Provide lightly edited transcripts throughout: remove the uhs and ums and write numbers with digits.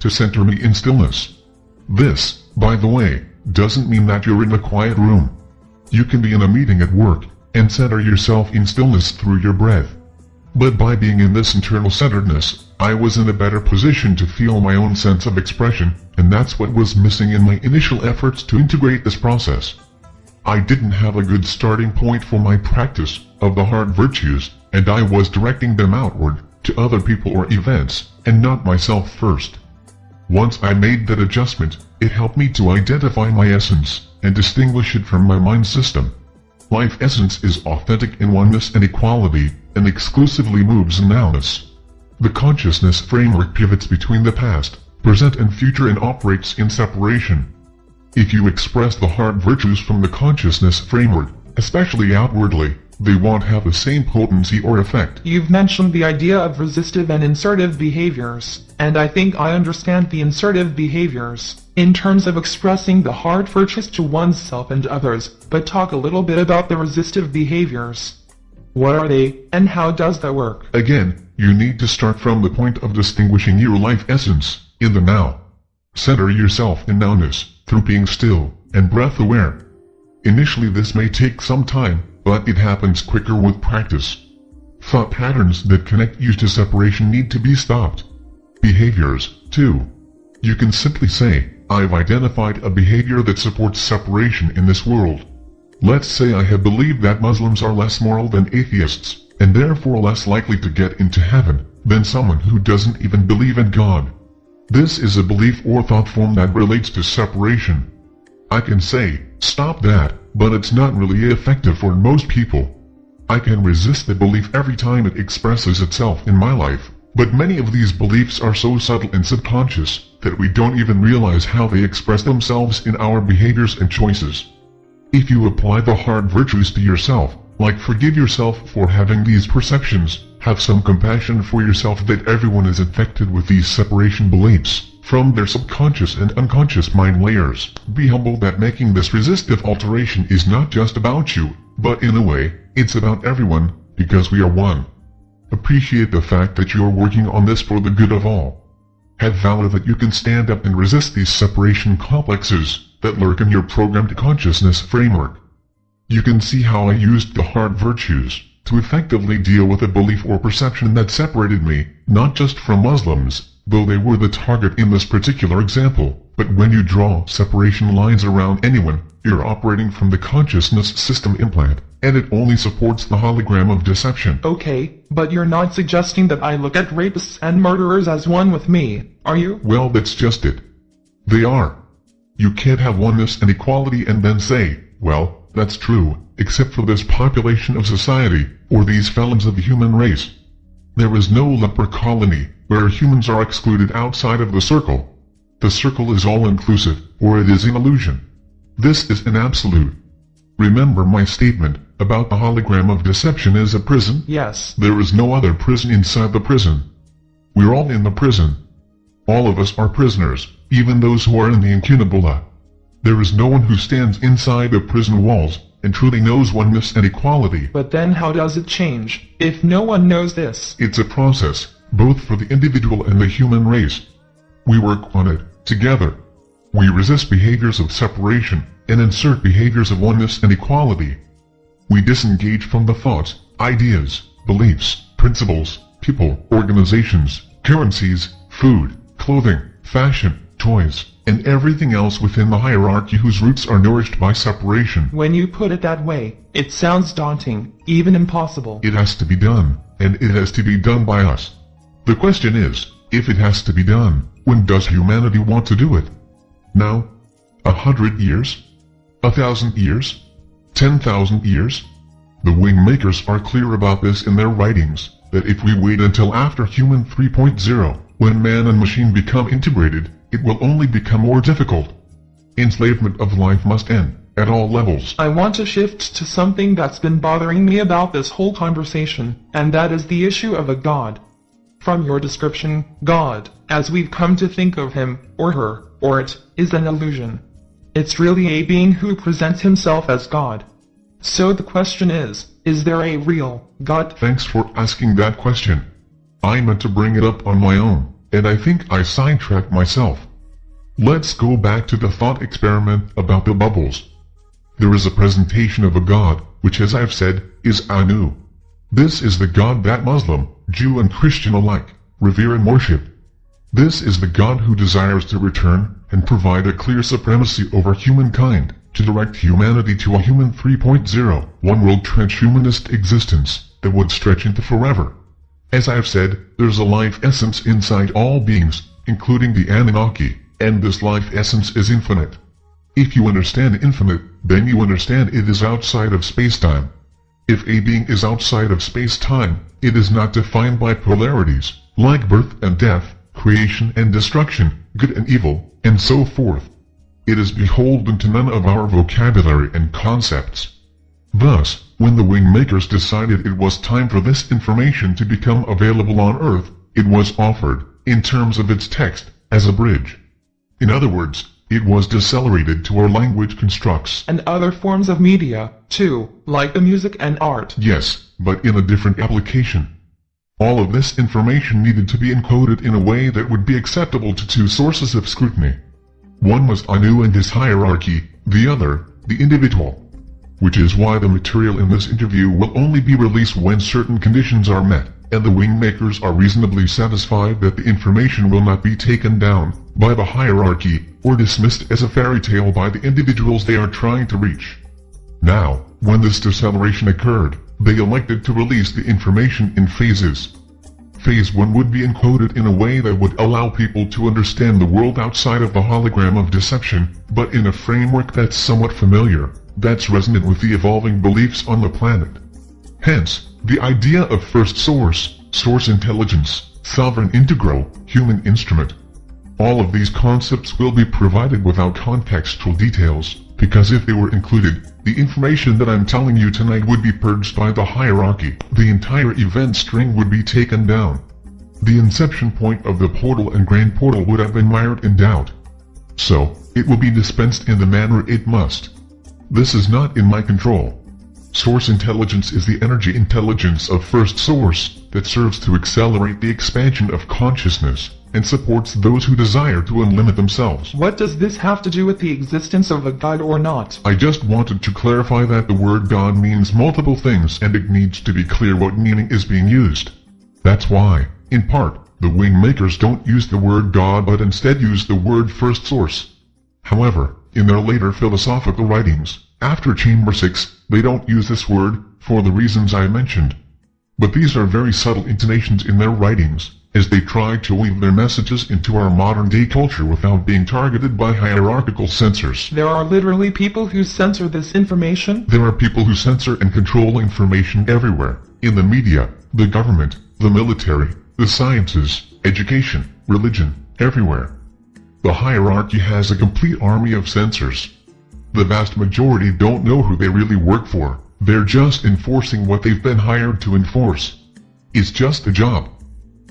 to center me in stillness. This, by the way, doesn't mean that you're in a quiet room. You can be in a meeting at work and center yourself in stillness through your breath. But by being in this internal centeredness, I was in a better position to feel my own sense of expression, and that's what was missing in my initial efforts to integrate this process. I didn't have a good starting point for my practice of the heart virtues, and I was directing them outward to other people or events, and not myself first. Once I made that adjustment, it helped me to identify my essence and distinguish it from my mind system. Life essence is authentic in oneness and equality, and exclusively moves in nowness. The consciousness framework pivots between the past, present and future and operates in separation. If you express the heart virtues from the consciousness framework, especially outwardly, they won't have the same potency or effect. You've mentioned the idea of resistive and insertive behaviors, and I think I understand the insertive behaviors in terms of expressing the heart virtues to oneself and others, but talk a little bit about the resistive behaviors. What are they, and how does that work? Again, you need to start from the point of distinguishing your life essence in the now. Center yourself in nowness through being still and breath aware. Initially this may take some time, but it happens quicker with practice. Thought patterns that connect you to separation need to be stopped. Behaviors, too. You can simply say, I've identified a behavior that supports separation in this world. Let's say I have believed that Muslims are less moral than atheists, and therefore less likely to get into heaven than someone who doesn't even believe in God. This is a belief or thought form that relates to separation. I can say, stop that, but it's not really effective for most people. I can resist the belief every time it expresses itself in my life, but many of these beliefs are so subtle and subconscious that we don't even realize how they express themselves in our behaviors and choices. If you apply the heart virtues to yourself, like forgive yourself for having these perceptions, have some compassion for yourself that everyone is infected with these separation beliefs from their subconscious and unconscious mind layers. Be humble that making this resistive alteration is not just about you, but in a way, it's about everyone, because we are one. Appreciate the fact that you are working on this for the good of all. Have valor that you can stand up and resist these separation complexes that lurk in your programmed consciousness framework. You can see how I used the heart virtues to effectively deal with a belief or perception that separated me, not just from Muslims, though they were the target in this particular example, but when you draw separation lines around anyone, you're operating from the consciousness system implant, and it only supports the hologram of deception. Okay, but you're not suggesting that I look at rapists and murderers as one with me, are you? Well, that's just it. They are. You can't have oneness and equality and then say, well, that's true, except for this population of society, or these felons of the human race. There is no leper colony where humans are excluded outside of the circle. The circle is all-inclusive, or it is an illusion. This is an absolute. Remember my statement about the hologram of deception is a prison? Yes. There is no other prison inside the prison. We're all in the prison. All of us are prisoners, even those who are in the incunabula. There is no one who stands inside the prison walls and truly knows oneness and equality. But then how does it change, if no one knows this? It's a process, both for the individual and the human race. We work on it, together. We resist behaviors of separation, and insert behaviors of oneness and equality. We disengage from the thoughts, ideas, beliefs, principles, people, organizations, currencies, food, clothing, fashion, toys, and everything else within the hierarchy whose roots are nourished by separation. When you put it that way, it sounds daunting, even impossible. It has to be done, and it has to be done by us. The question is, if it has to be done, when does humanity want to do it? Now? 100 years? 1,000 years? 10,000 years? The WingMakers are clear about this in their writings, that if we wait until after Human 3.0, when man and machine become integrated, it will only become more difficult. Enslavement of life must end, at all levels. I want to shift to something that's been bothering me about this whole conversation, and that is the issue of a God. From your description, God, as we've come to think of him, or her, or it, is an illusion. It's really a being who presents himself as God. So the question is there a real God? Thanks for asking that question. I meant to bring it up on my own, and I think I sidetracked myself. Let's go back to the thought experiment about the bubbles. There is a presentation of a god, which as I've said, is Anu. This is the god that Muslim, Jew and Christian alike revere and worship. This is the god who desires to return and provide a clear supremacy over humankind, to direct humanity to a human 3.0, one-world transhumanist existence that would stretch into forever. As I've said, there's a life essence inside all beings, including the Anunnaki, and this life essence is infinite. If you understand infinite, then you understand it is outside of space-time. If a being is outside of space-time, it is not defined by polarities, like birth and death, creation and destruction, good and evil, and so forth. It is beholden to none of our vocabulary and concepts. Thus, when the WingMakers decided it was time for this information to become available on Earth, it was offered, in terms of its text, as a bridge. In other words, it was decelerated to our language constructs. And other forms of media, too, like the music and art. Yes, but in a different application. All of this information needed to be encoded in a way that would be acceptable to two sources of scrutiny. One was Anu and his hierarchy, the other, the individual. Which is why the material in this interview will only be released when certain conditions are met, and the WingMakers are reasonably satisfied that the information will not be taken down by the hierarchy or dismissed as a fairy tale by the individuals they are trying to reach. Now, when this deceleration occurred, they elected to release the information in phases. Phase 1 would be encoded in a way that would allow people to understand the world outside of the hologram of deception, but in a framework that's somewhat familiar, that's resonant with the evolving beliefs on the planet. Hence, the idea of first source, source intelligence, sovereign integral, human instrument. All of these concepts will be provided without contextual details, because if they were included, the information that I'm telling you tonight would be purged by the hierarchy. The entire event string would be taken down. The inception point of the portal and grand portal would have been mired in doubt. So, it will be dispensed in the manner it must. This is not in my control. Source intelligence is the energy intelligence of first source that serves to accelerate the expansion of consciousness and supports those who desire to unlimit themselves. What does this have to do with the existence of a god or not? I just wanted to clarify that the word God means multiple things and it needs to be clear what meaning is being used. That's why, in part, the WingMakers don't use the word God but instead use the word first source. However, in their later philosophical writings, after Chamber 6, they don't use this word, for the reasons I mentioned. But these are very subtle intonations in their writings, as they try to weave their messages into our modern-day culture without being targeted by hierarchical censors. There are literally people who censor this information? There are people who censor and control information everywhere, in the media, the government, the military, the sciences, education, religion, everywhere. The hierarchy has a complete army of censors. The vast majority don't know who they really work for. They're just enforcing what they've been hired to enforce. It's just a job.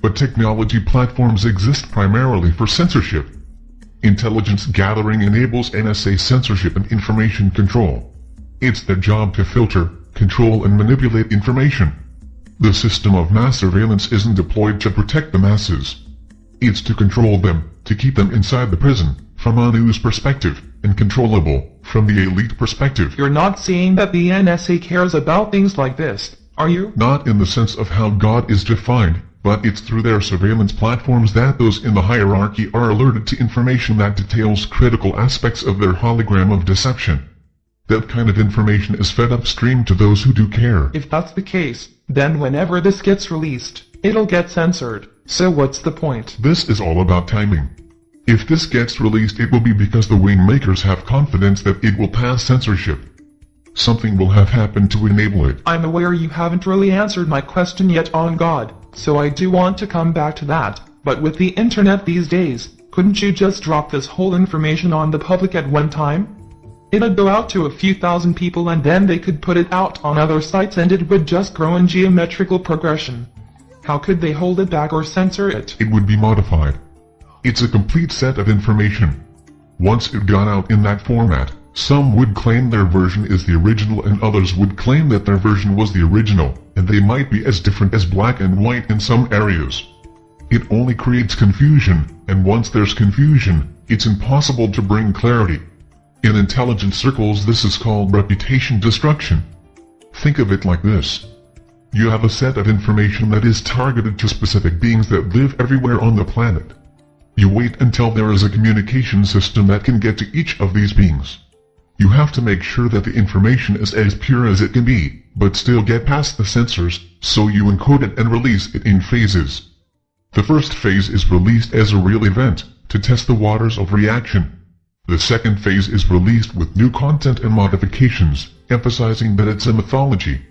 But technology platforms exist primarily for censorship. Intelligence gathering enables NSA censorship and information control. It's their job to filter, control and manipulate information. The system of mass surveillance isn't deployed to protect the masses. It's to control them, to keep them inside the prison, from Anu's perspective, and controllable, from the elite perspective. You're not saying that the NSA cares about things like this, are you? Not in the sense of how God is defined, but it's through their surveillance platforms that those in the hierarchy are alerted to information that details critical aspects of their hologram of deception. That kind of information is fed upstream to those who do care. If that's the case, then whenever this gets released, it'll get censored. So what's the point? This is all about timing. If this gets released, it will be because the WingMakers have confidence that it will pass censorship. Something will have happened to enable it. I'm aware you haven't really answered my question yet on God, so I do want to come back to that. But with the internet these days, couldn't you just drop this whole information on the public at one time? It'd go out to a few thousand people and then they could put it out on other sites and it would just grow in geometrical progression. How could they hold it back or censor it? It would be modified. It's a complete set of information. Once it got out in that format, some would claim their version is the original and others would claim that their version was the original, and they might be as different as black and white in some areas. It only creates confusion, and once there's confusion, it's impossible to bring clarity. In intelligence circles, this is called reputation destruction. Think of it like this. You have a set of information that is targeted to specific beings that live everywhere on the planet. You wait until there is a communication system that can get to each of these beings. You have to make sure that the information is as pure as it can be, but still get past the censors, so you encode it and release it in phases. The first phase is released as a real event, to test the waters of reaction. The second phase is released with new content and modifications, emphasizing that it's a mythology.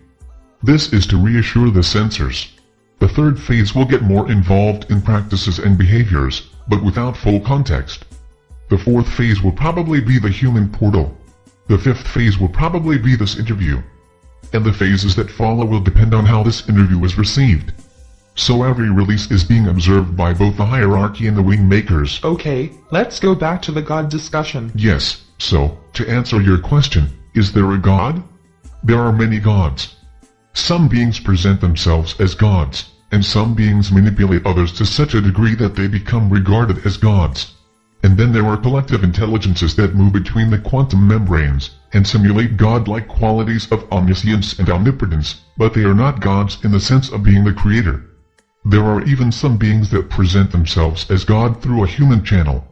This is to reassure the censors. The third phase will get more involved in practices and behaviors, but without full context. The fourth phase will probably be the human portal. The fifth phase will probably be this interview. And the phases that follow will depend on how this interview is received. So every release is being observed by both the hierarchy and the WingMakers. Okay, let's go back to the God discussion. Yes, so, to answer your question, is there a God? There are many gods. Some beings present themselves as gods, and some beings manipulate others to such a degree that they become regarded as gods. And then there are collective intelligences that move between the quantum membranes, and simulate God-like qualities of omniscience and omnipotence, but they are not gods in the sense of being the creator. There are even some beings that present themselves as God through a human channel.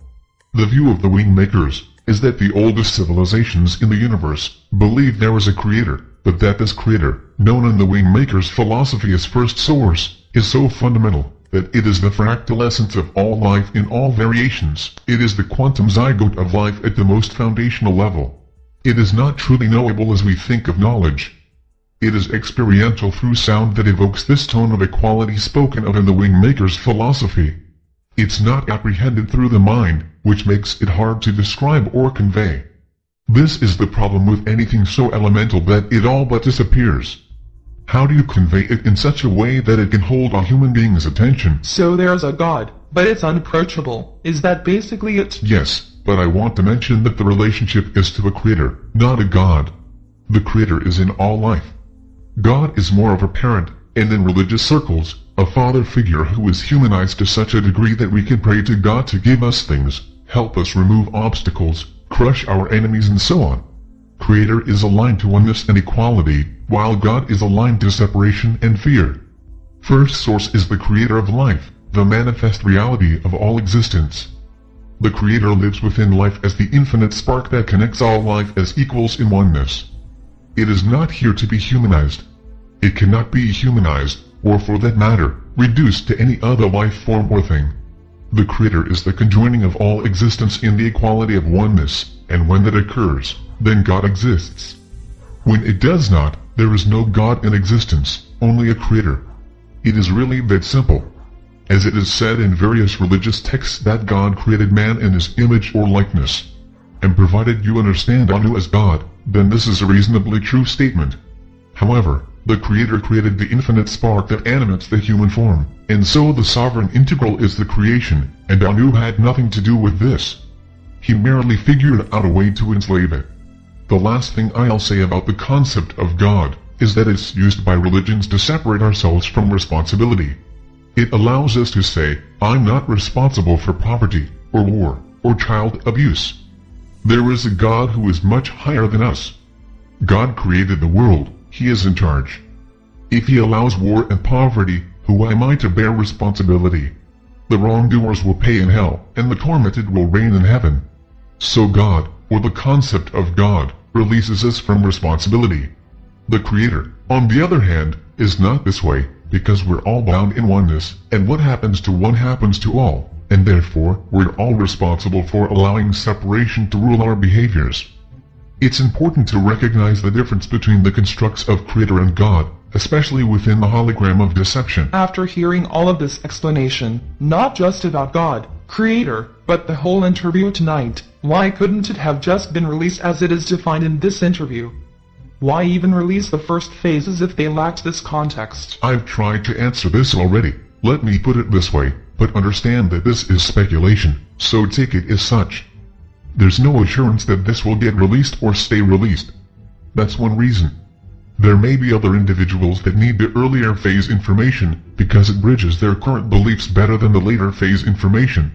The view of the WingMakers is that the oldest civilizations in the universe believe there is a creator, but that this creator, known in the WingMakers philosophy as first source, is so fundamental that it is the fractal essence of all life in all variations. It is the quantum zygote of life at the most foundational level. It is not truly knowable as we think of knowledge. It is experiential through sound that evokes this tone of equality spoken of in the WingMakers philosophy. It's not apprehended through the mind, which makes it hard to describe or convey. This is the problem with anything so elemental that it all but disappears. How do you convey it in such a way that it can hold a human being's attention? So there's a God, but it's unapproachable. Is that basically it? Yes, but I want to mention that the relationship is to a creator, not a God. The creator is in all life. God is more of a parent, and in religious circles, a father figure who is humanized to such a degree that we can pray to God to give us things, help us remove obstacles, crush our enemies and so on. Creator is aligned to oneness and equality, while God is aligned to separation and fear. First source is the creator of life, the manifest reality of all existence. The creator lives within life as the infinite spark that connects all life as equals in oneness. It is not here to be humanized. It cannot be humanized, or for that matter, reduced to any other life form or thing. The creator is the conjoining of all existence in the equality of oneness, and when that occurs, then God exists. When it does not, there is no God in existence, only a creator. It is really that simple. As it is said in various religious texts that God created man in his image or likeness. And provided you understand Anu as God, then this is a reasonably true statement. However, the Creator created the infinite spark that animates the human form, and so the sovereign integral is the creation, and Anu had nothing to do with this. He merely figured out a way to enslave it. The last thing I'll say about the concept of God is that it's used by religions to separate ourselves from responsibility. It allows us to say, I'm not responsible for poverty, or war, or child abuse. There is a God who is much higher than us. God created the world. He is in charge. If he allows war and poverty, who am I to bear responsibility? The wrongdoers will pay in hell, and the tormented will reign in heaven. So God, or the concept of God, releases us from responsibility. The Creator, on the other hand, is not this way, because we're all bound in oneness, and what happens to one happens to all, and therefore, we're all responsible for allowing separation to rule our behaviors. It's important to recognize the difference between the constructs of Creator and God, especially within the hologram of deception. After hearing all of this explanation, not just about God, Creator, but the whole interview tonight, why couldn't it have just been released as it is defined in this interview? Why even release the first phases if they lacked this context? I've tried to answer this already. Let me put it this way, but understand that this is speculation, so take it as such. There's no assurance that this will get released or stay released. That's one reason. There may be other individuals that need the earlier phase information because it bridges their current beliefs better than the later phase information.